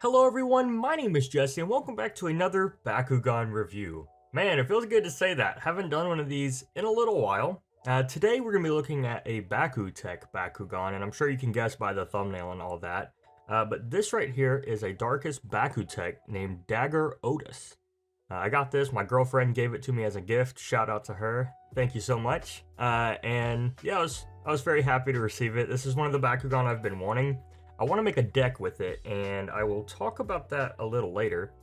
Hello everyone, my name is Jesse and welcome back to another Bakugan review. Man, it feels good to say that. Haven't done one of these in a little while. Today we're going to be looking at a Bakutech Bakugan, and I'm sure you can guess by the thumbnail and all that. But this right here is a Darkus Bakutech named Dagger Odos. I got this, my girlfriend gave it to me as a gift. Shout out to her. Thank you so much. And yeah, I was very happy to receive it. This is one of the Bakugan I've been wanting. I want to make a deck with it, and I will talk about that a little later.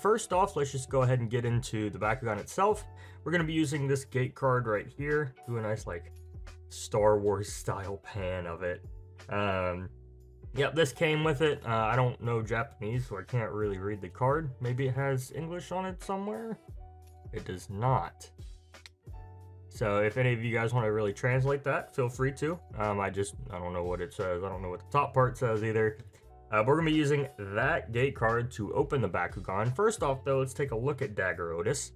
First off, let's just go ahead and get into the Bakugan itself. We're going to be using this gate card right here. Do a nice, like, Star Wars style pan of it. Yep, this came with it. I don't know Japanese, so I can't really read the card. Maybe it has English on it somewhere? It does not. So if any of you guys want to really translate that, feel free to. I don't know what it says. I don't know what the top part says either. But we're going to be using that gate card to open the Bakugan. First off, though, let's take a look at Dagger Odos.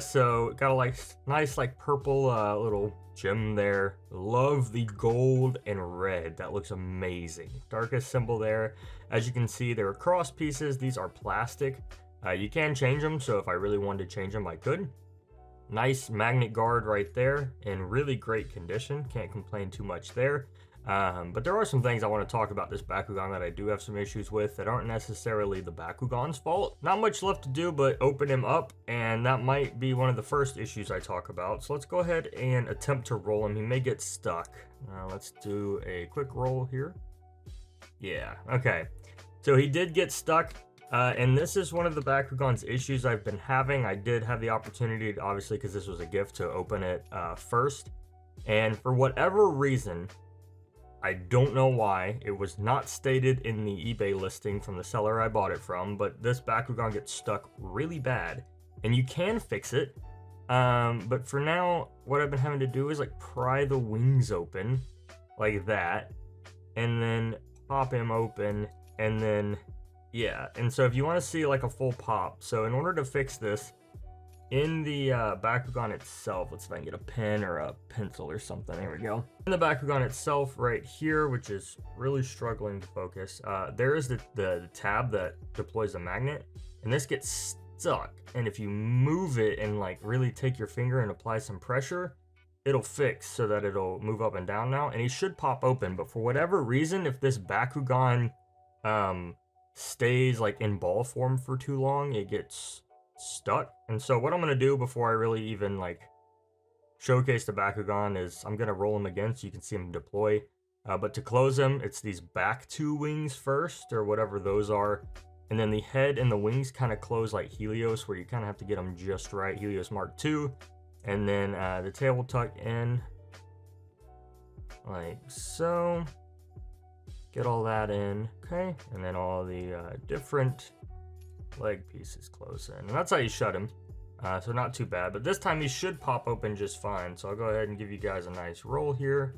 So got a nice purple little gem there. Love the gold and red. That looks amazing. Darkest symbol there. As you can see, there are cross pieces. These are plastic. You can change them, so if I really wanted to change them, I could. Nice magnet guard right there in really great condition. Can't complain too much there. But there are some things I want to talk about this Bakugan that I do have some issues with that aren't necessarily the Bakugan's fault. Not much left to do but open him up, and that might be one of the first issues I talk about. So let's go ahead and attempt to roll him. He may get stuck. Let's do a quick roll here. Yeah, okay. So he did get stuck. And this is one of the Bakugan's issues I've been having. I did have the opportunity, to, obviously, because this was a gift, to open it first. And for whatever reason, I don't know why, it was not stated in the eBay listing from the seller I bought it from, but this Bakugan gets stuck really bad. And you can fix it. But for now, what I've been having to do is pry the wings open like that. And then pop him open, and then... yeah, and so if you want to see a full pop, so in order to fix this, in the Bakugan itself, let's see if I can get a pen or a pencil or something, there we go. In the Bakugan itself right here, which is really struggling to focus, there is the tab that deploys the magnet, and this gets stuck, and if you move it and really take your finger and apply some pressure, it'll fix so that it'll move up and down now, and he should pop open, but for whatever reason, if this Bakugan, stays in ball form for too long, it gets stuck. And so what I'm going to do before I really even showcase the Bakugan is I'm going to roll him again so you can see him deploy. But to close him, it's these back two wings first, or whatever those are. And then the head and the wings kind of close like Helios, where you kind of have to get them just right, Helios Mark II. And then the tail will tuck in like so. Get all that in, okay, and then all the different leg pieces close in, and that's how you shut him. So not too bad, but this time he should pop open just fine. So I'll go ahead and give you guys a nice roll here.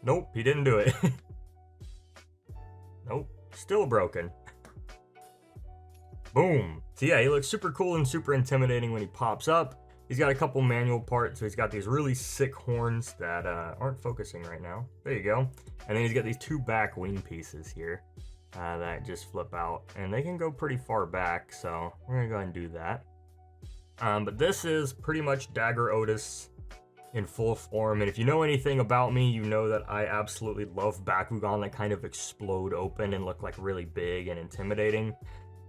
Nope, he didn't do it. Nope, still broken. Boom. So yeah, he looks super cool and super intimidating when he pops up. He's got a couple manual parts, so he's got these really sick horns that aren't focusing right now. There you go. And then he's got these two back wing pieces here that just flip out. And they can go pretty far back, so we're going to go ahead and do that. But this is pretty much Dagger Odos in full form. And if you know anything about me, you know that I absolutely love Bakugan that kind of explode open and look really big and intimidating.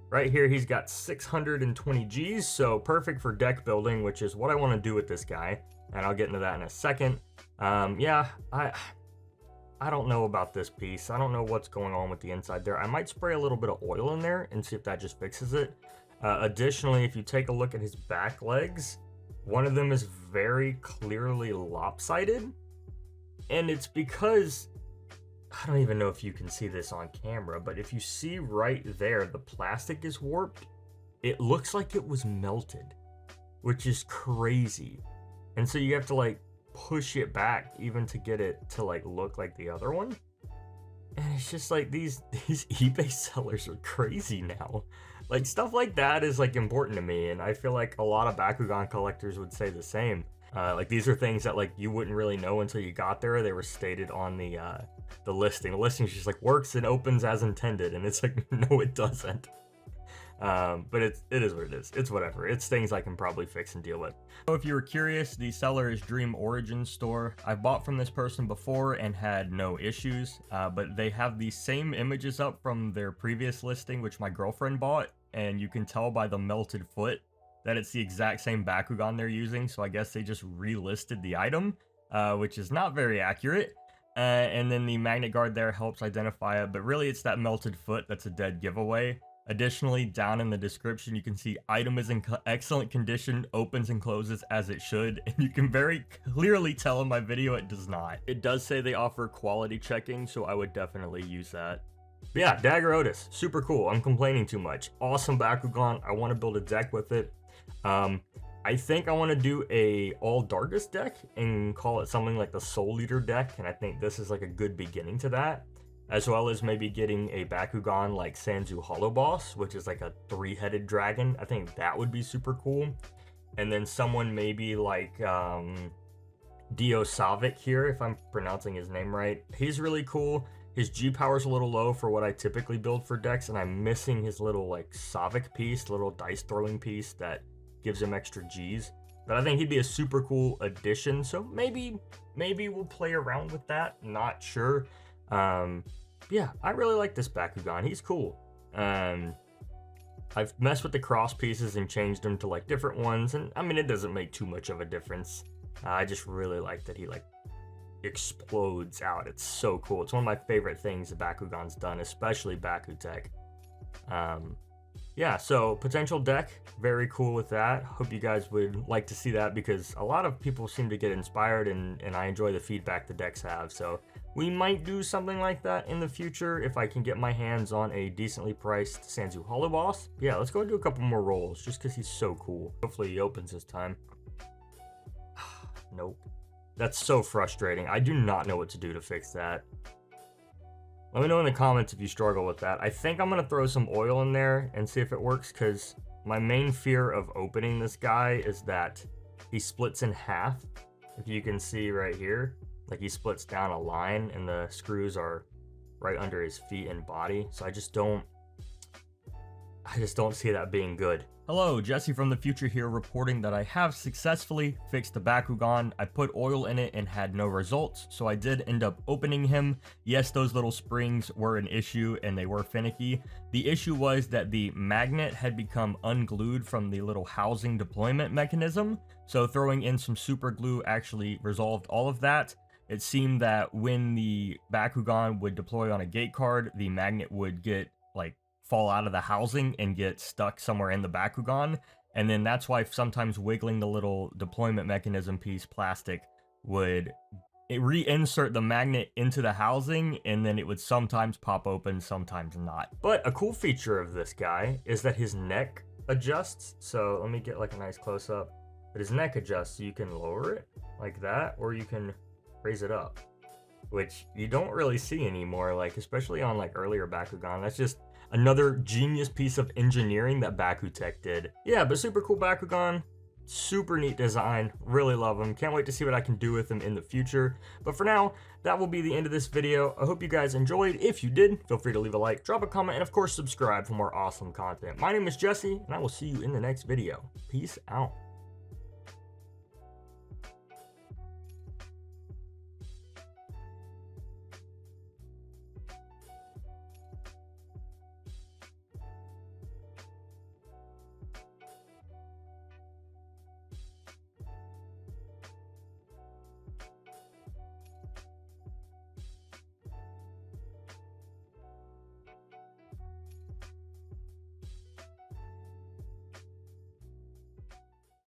Right here, he's got 620 Gs, so perfect for deck building, which is what I want to do with this guy, and I'll get into that in a second. Yeah, I don't know about this piece. I don't know what's going on with the inside there. I might spray a little bit of oil in there and see if that just fixes it. Additionally, if you take a look at his back legs, one of them is very clearly lopsided, and it's because... I don't even know if you can see this on camera, but if you see right there, the plastic is warped. It looks like it was melted, which is crazy. And so you have to push it back even to get it to look like the other one. And it's just these eBay sellers are crazy now. Stuff like that is important to me, and I feel like a lot of Bakugan collectors would say the same. Like these are things that like you wouldn't really know until you got there. They were stated on the listing. The listing is just like works and opens as intended, and it's like no, it doesn't. But it is what it is. It's whatever. It's things I can probably fix and deal with. So if you were curious, the seller is Dream Origins Store. I've bought from this person before and had no issues, but they have the same images up from their previous listing, which my girlfriend bought, and you can tell by the melted foot that it's the exact same Bakugan they're using, so I guess they just relisted the item, which is not very accurate. And then the magnet guard there helps identify it, but really it's that melted foot that's a dead giveaway. Additionally, down in the description, you can see item is in excellent condition, opens and closes as it should, and you can very clearly tell in my video it does not. It does say they offer quality checking, so I would definitely use that. But yeah, Dagger Odos, super cool. I'm complaining too much. Awesome Bakugan. I want to build a deck with it. I think I want to do a all Darkus deck and call it something like the Soul Eater deck, and I think this is like a good beginning to that. As well as maybe getting a Bakugan like Sanzu Hollow Boss, which is like a 3-headed dragon. I think that would be super cool. And then someone maybe like Dio Savic here, if I'm pronouncing his name right. He's really cool. His G power's a little low for what I typically build for decks, and I'm missing his little like Savic piece, little dice throwing piece that gives him extra Gs. But I think he'd be a super cool addition. So maybe we'll play around with that. Not sure. Yeah, I really like this Bakugan. He's cool. I've messed with the cross pieces and changed them to like different ones, and I mean it doesn't make too much of a difference. I just really like that he like explodes out. It's so cool. It's one of my favorite things the Bakugan's done, especially Bakutech. Yeah, so potential deck, very cool with that. Hope you guys would like to see that because a lot of people seem to get inspired and I enjoy the feedback the decks have. So we might do something like that in the future if I can get my hands on a decently priced Sanzu Hollow Boss. Yeah, let's go do a couple more rolls just because he's so cool. Hopefully he opens this time. Nope. That's so frustrating. I do not know what to do to fix that. Let me know in the comments if you struggle with that. I think I'm going to throw some oil in there and see if it works because my main fear of opening this guy is that he splits in half. If you can see right here, like he splits down a line and the screws are right under his feet and body. So I just don't see that being good. Hello, Jesse from the future here reporting that I have successfully fixed the Bakugan. I put oil in it and had no results, so I did end up opening him. Yes, those little springs were an issue and they were finicky. The issue was that the magnet had become unglued from the little housing deployment mechanism, so throwing in some super glue actually resolved all of that. It seemed that when the Bakugan would deploy on a gate card, the magnet would get like fall out of the housing and get stuck somewhere in the Bakugan, and then that's why sometimes wiggling the little deployment mechanism piece plastic would reinsert the magnet into the housing, and then it would sometimes pop open, sometimes not. But a cool feature of this guy is that his neck adjusts. So let me get like a nice close-up. But his neck adjusts, so you can lower it like that, or you can raise it up, which you don't really see anymore, like especially on like earlier Bakugan. That's just another genius piece of engineering that Bakutech did. Yeah, but super cool Bakugan. Super neat design. Really love him. Can't wait to see what I can do with him in the future. But for now, that will be the end of this video. I hope you guys enjoyed. If you did, feel free to leave a like, drop a comment, and of course subscribe for more awesome content. My name is Jesse, and I will see you in the next video. Peace out.